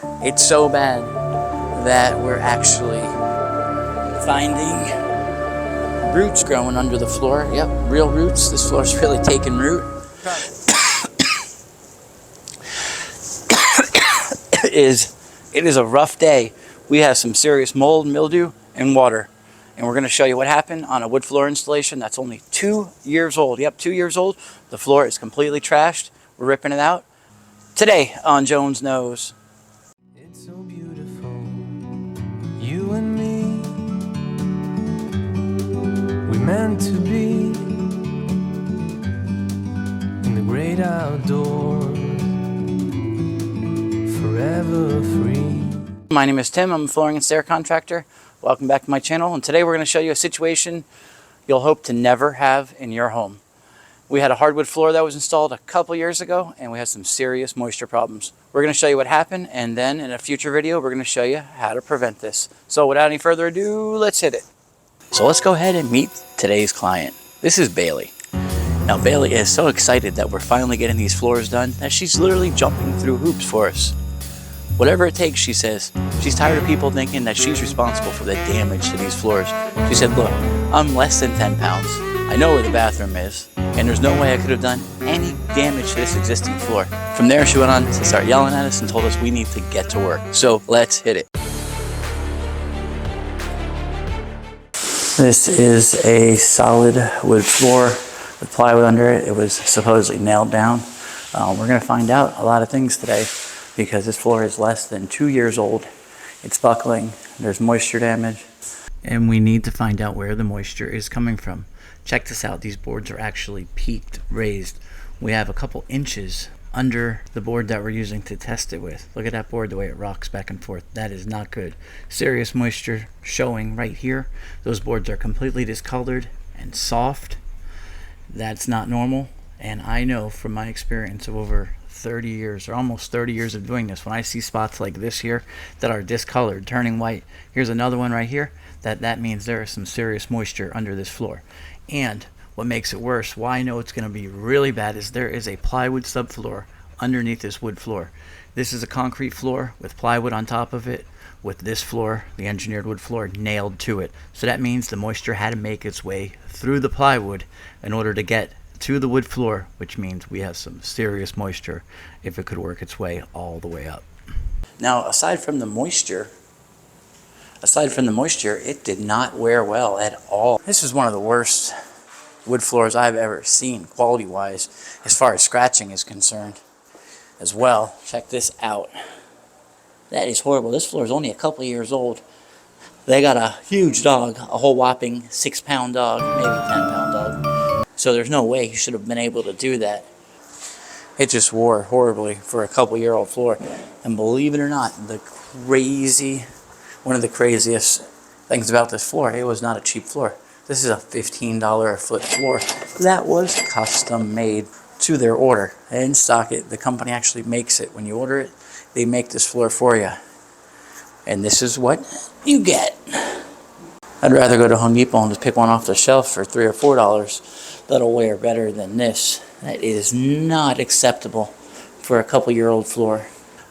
It's so bad that we're actually finding roots growing under the floor. Yep, real roots. This floor's really taking root. It is a rough day. We have some serious mold, mildew, and water. And we're going to show you what happened on a wood floor installation that's only 2 years old. Yep, 2 years old. The floor is completely trashed. We're ripping it out. Today on Jones Knows. It's so beautiful, you and me. We meant to be in the great outdoors, forever free. My name is Tim. I'm a flooring and stair contractor. Welcome back to my channel. And today we're going to show you a situation you'll hope to never have in your home. We had a hardwood floor that was installed a couple years ago, and we had some serious moisture problems. We're going to show you what happened, and then in a future video, we're going to show you how to prevent this. So without any further ado, let's hit it. So let's go ahead and meet today's client. This is Bailey. Now Bailey is so excited that we're finally getting these floors done that she's literally jumping through hoops for us. Whatever it takes, she says. She's tired of people thinking that she's responsible for the damage to these floors. She said, look, I'm less than 10 pounds. I know where the bathroom is, and there's no way I could have done any damage to this existing floor. From there, she went on to start yelling at us and told us we need to get to work. So let's hit it. This is a solid wood floor with plywood under it. It was supposedly nailed down. We're going to find out a lot of things today because this floor is less than 2 years old. It's buckling. There's moisture damage. And we need to find out where the moisture is coming from. Check this out. These boards are actually peaked, raised. We have a couple inches under the board that we're using to test it with. Look at that board, the way it rocks back and forth. That is not good. Serious moisture showing right here. Those boards are completely discolored and soft. That's not normal. And I know from my experience of over 30 years or almost 30 years of doing this, when I see spots like this here that are discolored, turning white, here's another one right here, that means there is some serious moisture under this floor. And what makes it worse, why I know it's going to be really bad, is there is a plywood subfloor underneath this wood floor. This is a concrete floor with plywood on top of it, with this floor, the engineered wood floor, nailed to it. So that means the moisture had to make its way through the plywood in order to get to the wood floor, which means we have some serious moisture if it could work its way all the way up. Now, aside from the moisture, it did not wear well at all. This is one of the worst wood floors I've ever seen, quality-wise, as far as scratching is concerned as well. Check this out. That is horrible. This floor is only a couple years old. They got a huge dog, a whole whopping 6-pound dog, maybe 10-pound dog. So there's no way he should have been able to do that. It just wore horribly for a couple-year-old floor. And believe it or not, one of the craziest things about this floor, it was not a cheap floor. This is a $15 a foot floor that was custom made to their order. They didn't stock it. The company actually makes it. When you order it, they make this floor for you. And this is what you get. I'd rather go to Home Depot and just pick one off the shelf for $3 or $4 that'll wear better than this. That is not acceptable for a couple-year-old floor.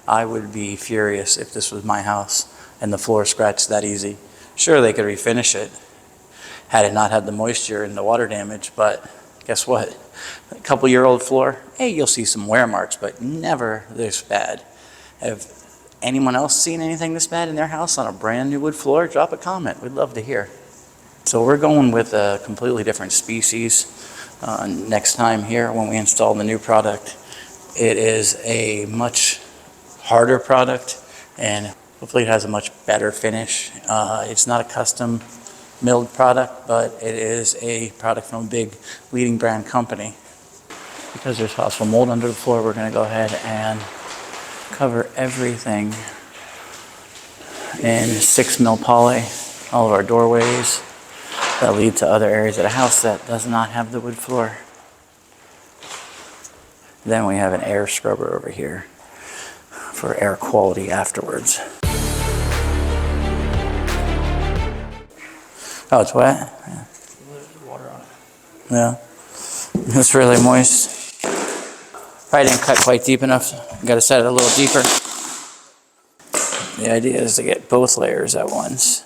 I would be furious if this was my house and the floor scratched that easy. Sure, they could refinish it had it not had the moisture and the water damage, but guess what? A couple-year-old floor, hey, you'll see some wear marks, but never this bad. Have anyone else seen anything this bad in their house on a brand new wood floor? Drop a comment. We'd love to hear. So we're going with a completely different species next time here when we install the new product. It is a much harder product, and hopefully it has a much better finish. It's not a custom milled product, but it is a product from a big leading brand company. Because there's possible mold under the floor, we're going to go ahead and cover everything in 6mm poly, all of our doorways that lead to other areas of the house that does not have the wood floor. Then we have an air scrubber over here for air quality afterwards. Oh, it's wet? Yeah. There's water on it. Yeah. It's really moist. Probably didn't cut quite deep enough. Got to set it a little deeper. The idea is to get both layers at once.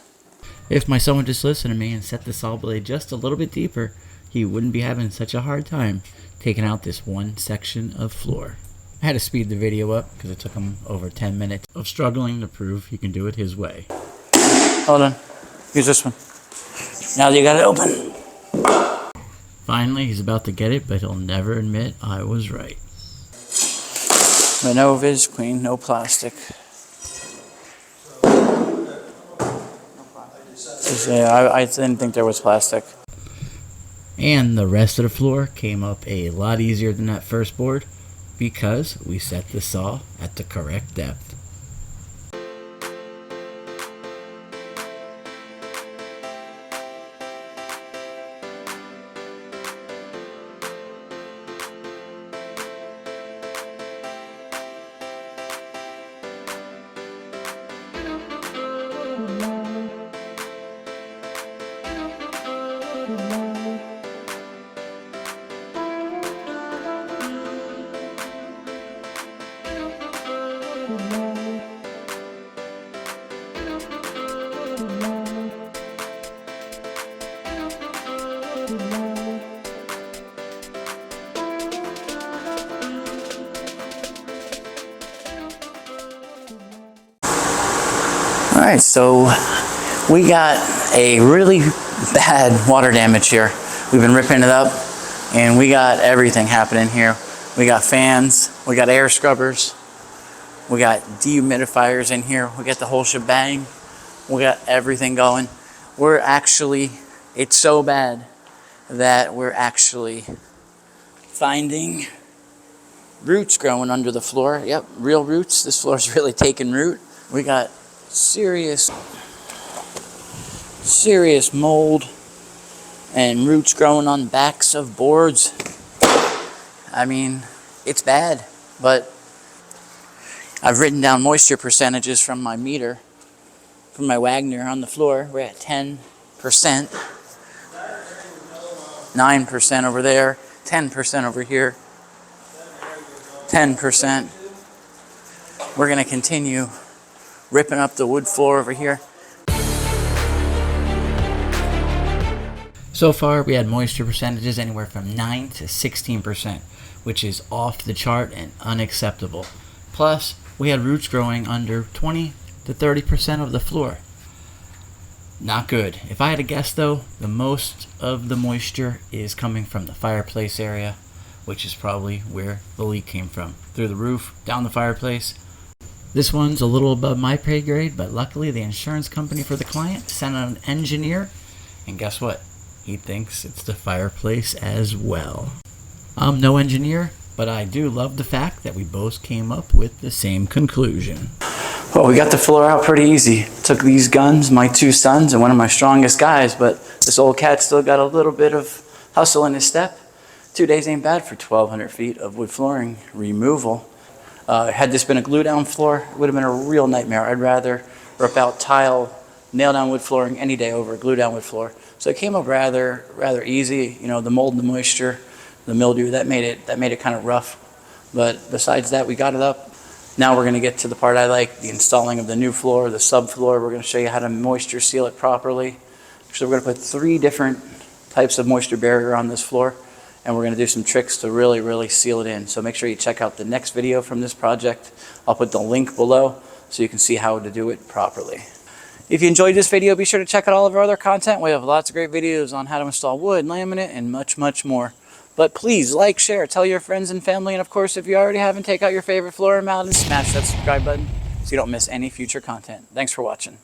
If my son would just listen to me and set the saw blade just a little bit deeper, he wouldn't be having such a hard time taking out this one section of floor. I had to speed the video up because it took him over 10 minutes of struggling to prove he can do it his way. Hold on. Use this one. Now that you got it open. Finally, he's about to get it, but he'll never admit I was right. But no Viz Queen, no plastic. I didn't think there was plastic. And the rest of the floor came up a lot easier than that first board because we set the saw at the correct depth. Alright, so we got a really bad water damage here. We've been ripping it up and we got everything happening here. We got fans, we got air scrubbers, we got dehumidifiers in here, we got the whole shebang, we got everything going. We're actually, it's so bad that we're actually finding roots growing under the floor. Yep, real roots. This floor's really taking root. We got serious mold and roots growing on backs of boards. I mean, it's bad, but I've written down moisture percentages from my meter, from my Wagner on the floor. We're at 10%, 9% over there, 10% over here, 10%. We're going to continue ripping up the wood floor over here. So far, we had moisture percentages anywhere from 9 to 16%, which is off the chart and unacceptable. Plus, we had roots growing under 20 to 30% of the floor. Not good. If I had to guess though, the most of the moisture is coming from the fireplace area, which is probably where the leak came from. Through the roof, down the fireplace. This one's a little above my pay grade, but luckily the insurance company for the client sent out an engineer, and guess what? He thinks it's the fireplace as well. I'm no engineer, but I do love the fact that we both came up with the same conclusion. Well, we got the floor out pretty easy. Took these guns, my two sons, and one of my strongest guys, but this old cat still got a little bit of hustle in his step. 2 days ain't bad for 1,200 feet of wood flooring removal. Had this been a glue-down floor, it would have been a real nightmare. I'd rather rip out tile, nail-down wood flooring any day over a glue-down wood floor. So it came up rather easy. You know, the mold, the moisture, the mildew, that made it kind of rough. But besides that, we got it up. Now we're going to get to the part I like, the installing of the new floor, the subfloor. We're going to show you how to moisture seal it properly. So we're going to put 3 different types of moisture barrier on this floor, and we're going to do some tricks to really seal it in. So make sure you check out the next video from this project. I'll put the link below so you can see how to do it properly. If you enjoyed this video, be sure to check out all of our other content. We have lots of great videos on how to install wood, laminate, and much more. But please like, share, tell your friends and family, and of course, if you already haven't, take out your favorite floor and mount and smash that subscribe button so you don't miss any future content. Thanks for watching.